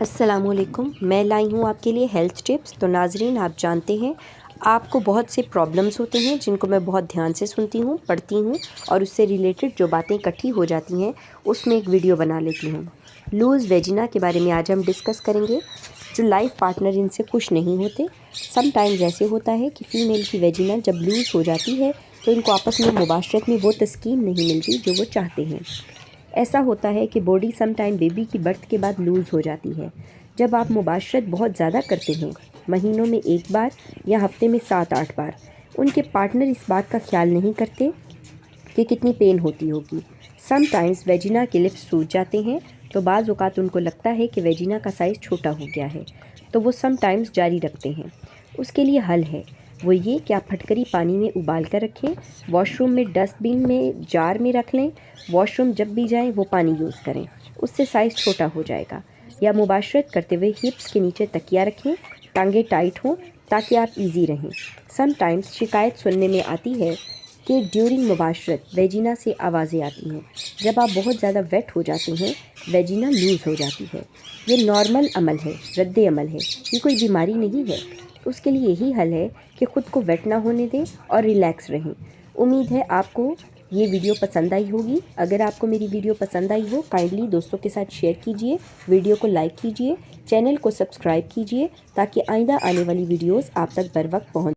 السلام علیکم، میں لائی ہوں آپ کے لیے ہیلتھ ٹپس۔ تو ناظرین، آپ جانتے ہیں آپ کو بہت سے پرابلمس ہوتے ہیں جن کو میں بہت دھیان سے سنتی ہوں، پڑھتی ہوں اور اس سے ریلیٹڈ جو باتیں اکٹھی ہو جاتی ہیں اس میں ایک ویڈیو بنا لیتی ہوں۔ لوز ویجینا کے بارے میں آج ہم ڈسکس کریں گے۔ جو لائف پارٹنر ان سے خوش نہیں ہوتے، سم ٹائمز ایسے ہوتا ہے کہ فیمیل کی ویجینا جب لوز ہو جاتی ہے تو ان کو آپس میں مباشرت میں وہ تسکین نہیں ملتی جو وہ چاہتے ہیں۔ ایسا ہوتا ہے کہ باڈی سم ٹائم بیبی کی برتھ کے بعد لوز ہو جاتی ہے۔ جب آپ مباشرت بہت زیادہ کرتے ہیں، مہینوں میں 1 بار یا ہفتے میں 7-8 بار، ان کے پارٹنر اس بات کا خیال نہیں کرتے کہ کتنی پین ہوتی ہوگی۔ سم ٹائمز ویجینا کے لپس سوج جاتے ہیں تو بعض اوقات ان کو لگتا ہے کہ ویجینا کا سائز چھوٹا ہو گیا ہے، تو وہ سم ٹائمز جاری رکھتے ہیں۔ اس کے لیے حل ہے، وہ یہ کہ آپ پھٹکری پانی میں ابال کر رکھیں، واش روم میں ڈسٹ بن میں جار میں رکھ لیں، واش روم جب بھی جائیں وہ پانی یوز کریں، اس سے سائز چھوٹا ہو جائے گا۔ یا مباشرت کرتے ہوئے ہپس کے نیچے تکیہ رکھیں، ٹانگیں ٹائٹ ہوں تاکہ آپ ایزی رہیں۔ سم ٹائمز شکایت سننے میں آتی ہے کہ ڈیورنگ مباشرت ویجینا سے آوازیں آتی ہیں۔ جب آپ بہت زیادہ ویٹ ہو جاتے ہیں، ویجینا لوز ہو جاتی ہے۔ یہ نارمل عمل ہے، رد عمل ہے، یہ کوئی بیماری نہیں ہے۔ اس کے لیے یہی حل ہے کہ خود کو ویٹ نہ ہونے دیں اور ریلیکس رہیں۔ امید ہے آپ کو یہ ویڈیو پسند آئی ہوگی۔ اگر آپ کو میری ویڈیو پسند آئی ہو، کائنڈلی دوستوں کے ساتھ شیئر کیجئے، ویڈیو کو لائک کیجئے، چینل کو سبسکرائب کیجئے تاکہ آئندہ آنے والی ویڈیوز آپ تک بر وقت پہنچ